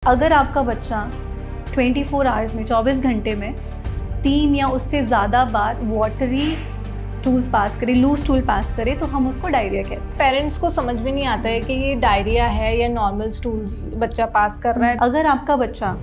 अगर आपका बच्चा 24 आवर्स में 24 घंटे में 3 या उससे ज़्यादा बार वाटरी स्टूल्स पास करे, लूज स्टूल पास करे, तो हम उसको डायरिया कहते हैं। पेरेंट्स को समझ में नहीं आता है कि ये डायरिया है या नॉर्मल स्टूल्स बच्चा पास कर रहा है। अगर आपका बच्चा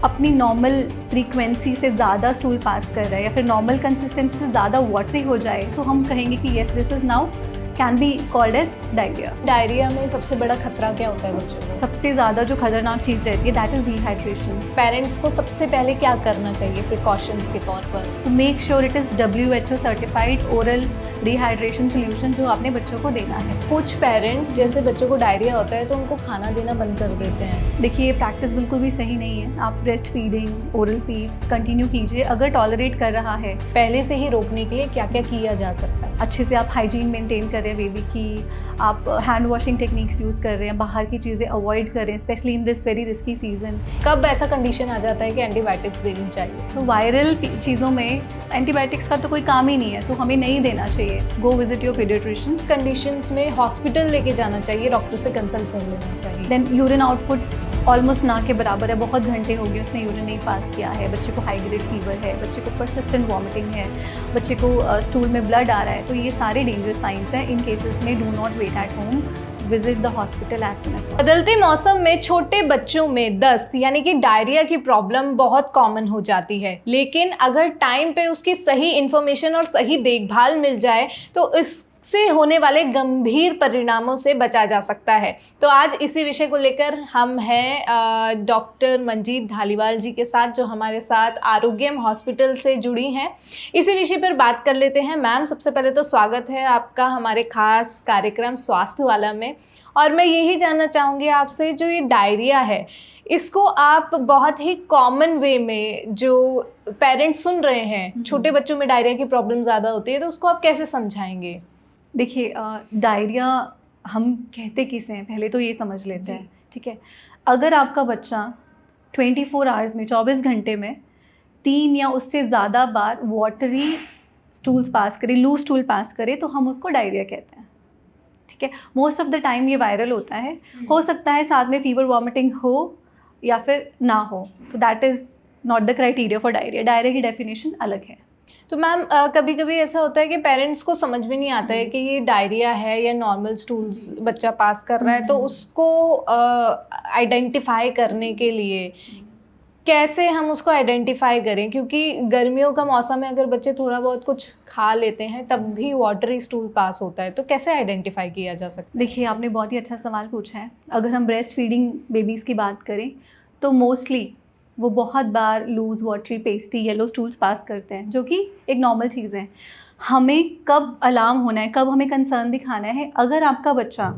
अपनी नॉर्मल फ्रीक्वेंसी से ज़्यादा स्टूल पास कर रहा है या फिर नॉर्मल कंसिस्टेंसी से ज़्यादा वाटरी हो जाए, तो हम कहेंगे कि yes, this is now can be called as diarrhoea. Diarrhoea में सबसे बड़ा खतरा क्या होता है बच्चों को? सबसे ज़्यादा जो खतरनाक चीज़ रहती है दैट इज़ डिहाइड्रेशन। पेरेंट्स को सबसे पहले क्या करना चाहिए प्रिकॉशंस के तौर पर? तो make sure it is WHO certified oral dehydration solution जो आपने बच्चों को देना है। कुछ पेरेंट्स जैसे बच्चों को डायरिया होता है तो उनको खाना देना बंद कर देते हैं। देखिए, ये प्रैक्टिस बिल्कुल भी सही नहीं है। आप breast feeding, oral feeds continue कीजिए। अगर टॉलरेट कर रहा है, पहले से ही रोकने के लिए क्या क्या किया जा सकता है? अच्छे से आप हाइजीन मेंटेन कर रहे हैं बेबी की, आप हैंड वॉशिंग टेक्निक्स यूज़ कर रहे हैं, बाहर की चीज़ें अवॉइड कर रहे हैं, specially in this very risky season. कब ऐसा कंडीशन आ जाता है कि एंटीबायोटिक्स देनी चाहिए? तो वायरल चीज़ों में एंटीबायोटिक्स का तो कोई काम ही नहीं है, तो हमें नहीं देना चाहिए। Go visit your paediatrician. Conditions में हॉस्पिटल लेके जाना चाहिए, डॉक्टर से कंसल्ट कर लेना चाहिए। देन यूरिन आउटपुट ऑलमोस्ट ना के बराबर है, बहुत घंटे हो गए उसने यूरिन नहीं पास किया है, बच्चे को हाई ग्रेड फीवर है, बच्चे को परसिस्टेंट वॉमिटिंग है, बच्चे को स्टूल में ब्लड आ रहा है, तो ये सारे डेंजरस साइंस हैं। इन केसेस में do not wait at home, visit the hospital as soon as possible. बदलते मौसम में छोटे बच्चों में दस्त यानी कि डायरिया की प्रॉब्लम बहुत कॉमन हो जाती है, लेकिन अगर टाइम पे उसकी सही इंफॉर्मेशन और सही देखभाल मिल जाए तो इससे होने वाले गंभीर परिणामों से बचा जा सकता है। तो आज इसी विषय को लेकर हम हैं डॉक्टर मंजीत धालीवाल जी के साथ, जो हमारे साथ आरोग्यम हॉस्पिटल से जुड़ी हैं। इसी विषय पर बात कर लेते हैं। मैम, सबसे पहले तो स्वागत है आपका हमारे खास कार्यक्रम स्वास्थ्य वाला में। और मैं यही जानना चाहूँगी आपसे, जो ये डायरिया है इसको आप बहुत ही कॉमन वे में, जो पेरेंट्स सुन रहे हैं छोटे बच्चों में डायरिया की प्रॉब्लम ज़्यादा होती है, तो उसको आप कैसे समझाएंगे? देखिए, डायरिया हम कहते किसे हैं पहले तो ये समझ लेते हैं, ठीक है। अगर आपका बच्चा 24 आवर्स में 24 घंटे में 3 या उससे ज़्यादा बार वाटरी स्टूल्स पास करे, लूज स्टूल पास करे, तो हम उसको डायरिया कहते हैं, ठीक है। मोस्ट ऑफ द टाइम ये वायरल होता है, हो सकता है साथ में फीवर वॉमिटिंग हो या फिर ना हो, तो that is not the criteria for diarrhoea. Diarrhoea की डेफिनेशन अलग है। तो मैम, कभी कभी ऐसा होता है कि पेरेंट्स को समझ में नहीं आता है कि ये डायरिया है या नॉर्मल स्टूल्स बच्चा पास कर रहा है, तो उसको आइडेंटिफाई करने के लिए कैसे हम उसको आइडेंटिफाई करें? क्योंकि गर्मियों का मौसम है, अगर बच्चे थोड़ा बहुत कुछ खा लेते हैं तब भी वाटरी स्टूल पास होता है, तो कैसे आइडेंटिफाई किया जा सकता है? देखिए, आपने बहुत ही अच्छा सवाल पूछा है। अगर हम ब्रेस्ट फीडिंग बेबीज़ की बात करें तो मोस्टली वो बहुत बार loose watery pasty yellow stools pass करते हैं, जो कि एक नॉर्मल चीज़ है। हमें कब अलार्म होना है, कब हमें कंसर्न दिखाना है, अगर आपका बच्चा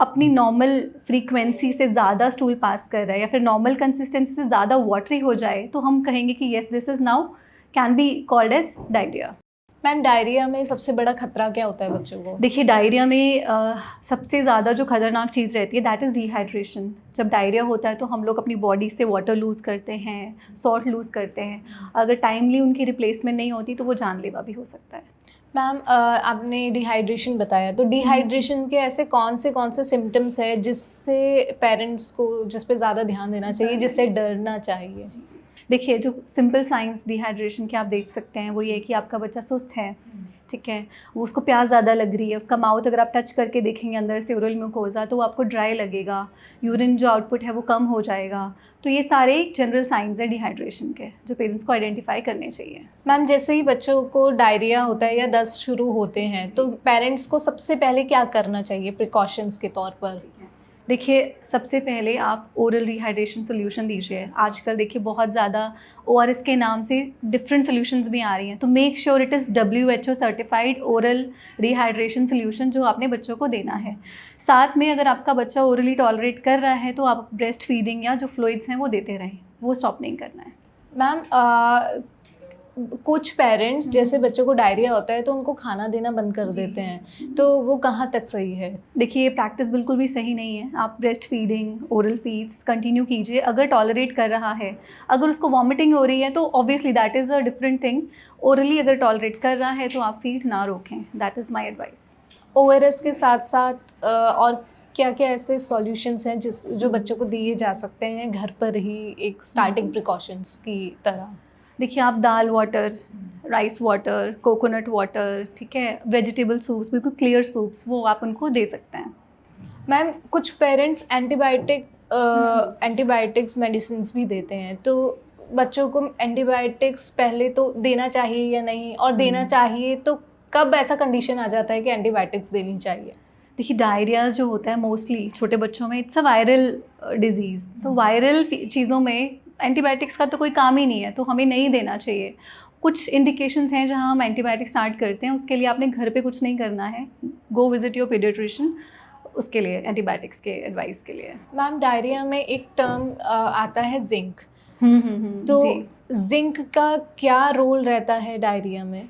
अपनी नॉर्मल फ्रीक्वेंसी से ज़्यादा स्टूल पास कर रहा है या फिर नॉर्मल कंसिस्टेंसी से ज़्यादा वाटरी हो जाए, तो हम कहेंगे कि yes, this is now can be called as diarrhoea. Ma'am, diarrhoea में सबसे बड़ा खतरा क्या होता है बच्चों को? देखिए, डायरिया में सबसे ज़्यादा जो खतरनाक चीज़ रहती है दैट इज़ डिहाइड्रेशन। जब डायरिया होता है तो हम लोग अपनी बॉडी से वाटर लूज़ करते हैं, सॉल्ट लूज़ करते हैं। अगर टाइमली उनकी रिप्लेसमेंट नहीं होती तो वो जानलेवा भी हो सकता है। मैम, आपने डिहाइड्रेशन बताया, तो डिहाइड्रेशन के ऐसे कौन से सिम्टम्स है जिससे पेरेंट्स को, जिस पे ज़्यादा ध्यान देना चाहिए, जिससे डरना चाहिए? देखिए, जो सिंपल साइंस डिहाइड्रेशन के आप देख सकते हैं वो ये है कि आपका बच्चा सुस्त है, ठीक है, वो उसको प्यास ज़्यादा लग रही है, उसका माउथ अगर आप टच करके देखेंगे अंदर से ओरल म्यूकोजा, तो वो आपको ड्राई लगेगा, यूरिन जो आउटपुट है वो कम हो जाएगा। तो ये सारे जनरल साइंस है डिहाइड्रेशन के, जो पेरेंट्स को आइडेंटिफाई करने चाहिए। मैम, जैसे ही बच्चों को डायरिया होता है या दस्त शुरू होते हैं, तो पेरेंट्स को सबसे पहले क्या करना चाहिए प्रिकॉशंस के तौर पर? देखिए, सबसे पहले आप ओरल रिहाइड्रेशन सोल्यूशन दीजिए। आजकल देखिए बहुत ज़्यादा ORS के नाम से डिफरेंट सोल्यूशंस भी आ रही हैं, तो make sure it is WHO certified oral rehydration solution जो आपने बच्चों को देना है। साथ में अगर आपका बच्चा ओरली टॉलरेट कर रहा है तो आप ब्रेस्ट फीडिंग या जो फ्लूइड्स हैं वो देते रहें, वो स्टॉप नहीं करना है। मैम, कुछ पेरेंट्स जैसे बच्चों को डायरिया होता है तो उनको खाना देना बंद कर देते हैं, तो वो कहाँ तक सही है? देखिए, ये प्रैक्टिस बिल्कुल भी सही नहीं है। आप breast feeding, oral feeds continue कीजिए। अगर टॉलरेट कर रहा है, अगर उसको वॉमिटिंग हो रही है तो obviously that is a different thing. Orally अगर टॉलरेट कर रहा है तो आप फीड ना रोकें, that is my advice. ORS के साथ साथ और क्या क्या ऐसे सॉल्यूशंस हैं जो बच्चों को दिए जा सकते हैं घर पर ही, एक स्टार्टिंग प्रिकॉशंस की तरह? देखिए, आप दाल water, rice water, coconut water, ठीक है, वेजिटेबल सूप्स, बिल्कुल क्लियर सूप्स, वो आप उनको दे सकते हैं। मैम कुछ पेरेंट्स एंटीबायोटिक्स मेडिसिन भी देते हैं, तो बच्चों को एंटीबायोटिक्स पहले तो देना चाहिए या नहीं, और देना चाहिए तो कब ऐसा कंडीशन आ जाता है कि एंटीबायोटिक्स देनी चाहिए? देखिए, डायरिया जो होता है मोस्टली छोटे बच्चों में, इट्स अ वायरल डिजीज़, तो वायरल चीज़ों में एंटीबायोटिक्स का तो कोई काम ही नहीं है, तो हमें नहीं देना चाहिए। कुछ इंडिकेशंस हैं जहां हम एंटीबायोटिक स्टार्ट करते हैं, उसके लिए आपने घर पे कुछ नहीं करना है, गो विजिट योर पीडियाट्रिशियन उसके लिए, एंटीबायोटिक्स के एडवाइस के लिए। मैम डायरिया में एक टर्म आता है जिंक, तो तो जिंक का क्या रोल रहता है डायरिया में?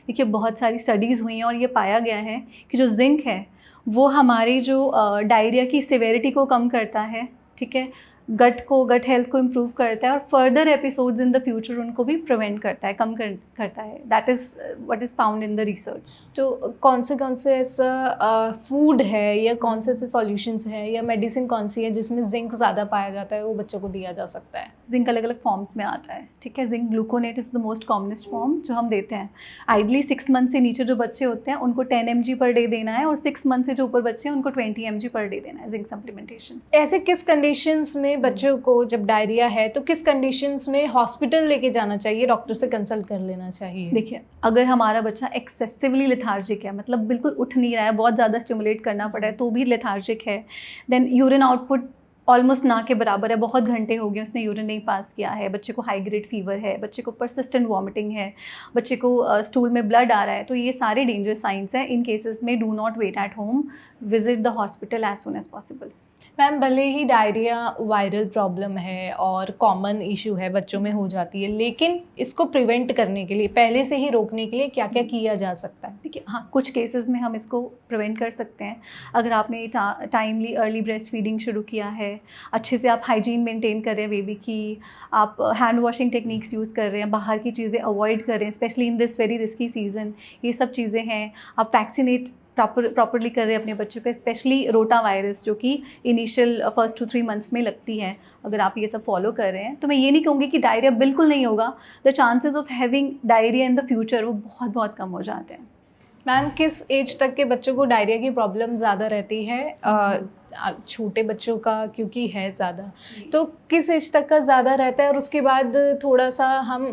देखिए, बहुत सारी स्टडीज़ हुई हैं और ये पाया गया है कि जो जिंक है वो हमारी जो डायरिया की सिवेरिटी को कम करता है, ठीक है, गट हेल्थ को इम्प्रूव करता है और further episodes in the future उनको भी प्रिवेंट करता है, करता है। That is what is found in the research. तो कौन से ऐसा फूड है या कौन से ऐसे सॉल्यूशंस हैं या मेडिसिन कौन सी है जिसमें जिंक ज़्यादा पाया जाता है, वो बच्चों को दिया जा सकता है? जिंक अलग अलग फॉर्म्स में आता है, ठीक है। Zinc gluconate is the most commonest form जो हम देते हैं। आइडली 6 मंथ से नीचे जो बच्चे होते हैं उनको 10 mg पर डे देना है, और 6 मंथ से जो ऊपर बच्चे हैं उनको 20 mg पर डे देना है जिंक सप्लीमेंटेशन। ऐसे किस कंडीशंस में बच्चों को, जब डायरिया है तो किस कंडीशंस में हॉस्पिटल लेके जाना चाहिए, डॉक्टर से कंसल्ट कर लेना चाहिए? देखिए, अगर हमारा बच्चा एक्सेसिवली लेथार्जिक है, मतलब बिल्कुल उठ नहीं रहा है, बहुत ज़्यादा स्टिमुलेट करना पड़ा है तो भी लेथार्जिक है, देन यूरिन आउटपुट ऑलमोस्ट ना के बराबर है, बहुत घंटे हो गए उसने यूरिन नहीं पास किया है, बच्चे को हाई ग्रेड फीवर है, बच्चे को परसिस्टेंट वॉमिटिंग है, बच्चे को स्टूल में ब्लड आ रहा है, तो ये सारे डेंजर साइंस हैं। इन केसेस में do not wait at home, visit the hospital as soon as possible. Ma'am भले ही डायरिया वायरल प्रॉब्लम है और कॉमन इशू है, बच्चों में हो जाती है, लेकिन इसको प्रिवेंट करने के लिए, पहले से ही रोकने के लिए क्या क्या किया जा सकता है? देखिए, हाँ, कुछ केसेस में हम इसको प्रिवेंट कर सकते हैं। अगर आपने टाइमली अर्ली ब्रेस्ट फीडिंग शुरू किया है, अच्छे से आप हाइजीन मेंटेन कर रहे हैं बेबी की, आप हैंड वॉशिंग टेक्निक्स यूज़ कर रहे हैं, बाहर की चीज़ें अवॉइड कर रहे हैं specially in this very risky season, ये सब चीज़ें हैं। आप वैक्सीनेट प्रॉपरली कर रहे हैं अपने बच्चों को, स्पेशली रोटा वायरस जो कि इनिशियल 1 to 3 मंथ्स में लगती है। अगर आप ये सब फॉलो कर रहे हैं तो मैं ये नहीं कहूँगी कि डायरिया बिल्कुल नहीं होगा, the chances of having diarrhoea in the future वो बहुत बहुत कम हो जाते हैं। मैम किस एज तक के बच्चों को डायरिया की प्रॉब्लम ज़्यादा रहती है? छोटे बच्चों का क्योंकि है ज़्यादा, तो किस एज तक का ज़्यादा रहता है, और उसके बाद थोड़ा सा हम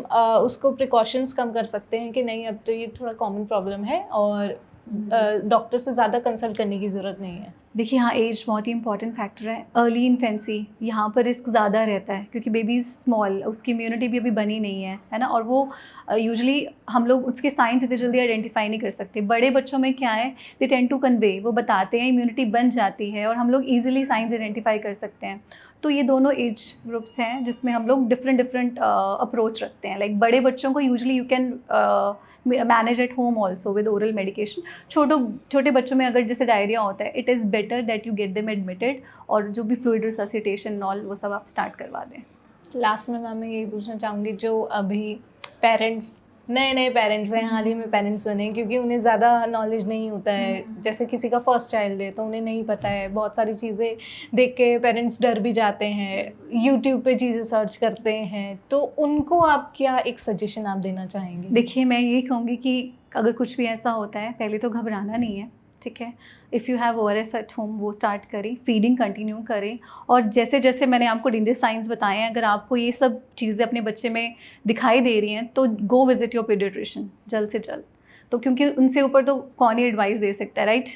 उसको प्रिकॉशंस कम कर सकते हैं कि नहीं अब तो ये थोड़ा कॉमन प्रॉब्लम है और डॉक्टर से ज़्यादा कंसल्ट करने की ज़रूरत नहीं है? देखिए, हाँ, एज बहुत ही इंपॉर्टेंट फैक्टर है। अर्ली इन्फेंसी यहाँ पर रिस्क ज़्यादा रहता है क्योंकि बेबी स्मॉल, उसकी इम्यूनिटी भी अभी बनी नहीं है ना, और वो यूजुअली हम लोग उसके साइंस इतनी जल्दी आइडेंटिफाई नहीं कर सकते। बड़े बच्चों में क्या है, दे टेंड टू कन्वे, वो बताते हैं, इम्यूनिटी बन जाती है और हम लोग ईजिली साइंस आइडेंटिफाई कर सकते हैं। तो ये दोनों एज ग्रुप्स हैं जिसमें हम लोग डिफरेंट अप्रोच रखते हैं। लाइक बड़े बच्चों को usually you can manage at home also with oral medication. छोटे बच्चों में अगर जैसे डायरिया होता है, it is better that you get them admitted, और जो भी फ्लूइड रिससिटेशन ऑल वो सब आप स्टार्ट करवा दें। लास्ट में मैम मैं यही पूछना चाहूँगी, जो अभी पेरेंट्स, नए पेरेंट्स हैं, हाल ही में पेरेंट्स बने, क्योंकि उन्हें ज़्यादा नॉलेज नहीं होता है, जैसे किसी का फर्स्ट चाइल्ड है तो उन्हें नहीं पता है, बहुत सारी चीज़ें देख के पेरेंट्स डर भी जाते हैं, यूट्यूब पे चीज़ें सर्च करते हैं, तो उनको आप क्या एक सजेशन आप देना चाहेंगे? देखिए, मैं ये कहूँगी कि अगर कुछ भी ऐसा होता है, पहले तो घबराना नहीं है, ठीक है। If you have ORS at home, वो स्टार्ट करें, फीडिंग कंटिन्यू करें, और जैसे जैसे मैंने आपको डेंजर साइंस बताए हैं, अगर आपको ये सब चीज़ें अपने बच्चे में दिखाई दे रही हैं तो गो विजिट योर पीडियाट्रिशियन जल्द से जल्द, तो क्योंकि उनसे ऊपर तो कौन ही एडवाइस दे सकता है, राइट?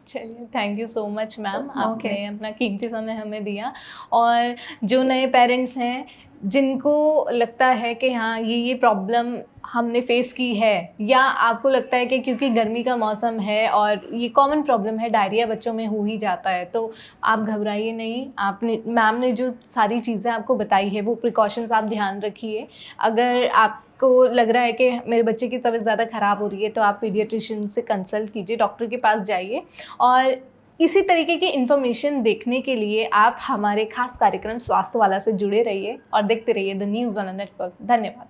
चलिए, thank you so much ma'am, आपने अपना कीमती समय हमें दिया। और जो नए पेरेंट्स हैं जिनको लगता है कि हाँ ये प्रॉब्लम हमने फेस की है, या आपको लगता है कि क्योंकि गर्मी का मौसम है और ये कॉमन प्रॉब्लम है, डायरिया बच्चों में हो ही जाता है, तो आप घबराइए नहीं। आपने, मैम ने जो सारी चीज़ें आपको बताई है वो प्रिकॉशंस आप ध्यान रखिए। अगर आपको लग रहा है कि मेरे बच्चे की तबीयत ज़्यादा ख़राब हो रही है तो आप पीडियाट्रिशियन से कंसल्ट कीजिए, डॉक्टर के पास जाइए। और इसी तरीके की इन्फॉर्मेशन देखने के लिए आप हमारे खास कार्यक्रम स्वास्थ्य वाला से जुड़े रहिए और देखते रहिए द न्यूज़ ऑन नेटवर्क। धन्यवाद।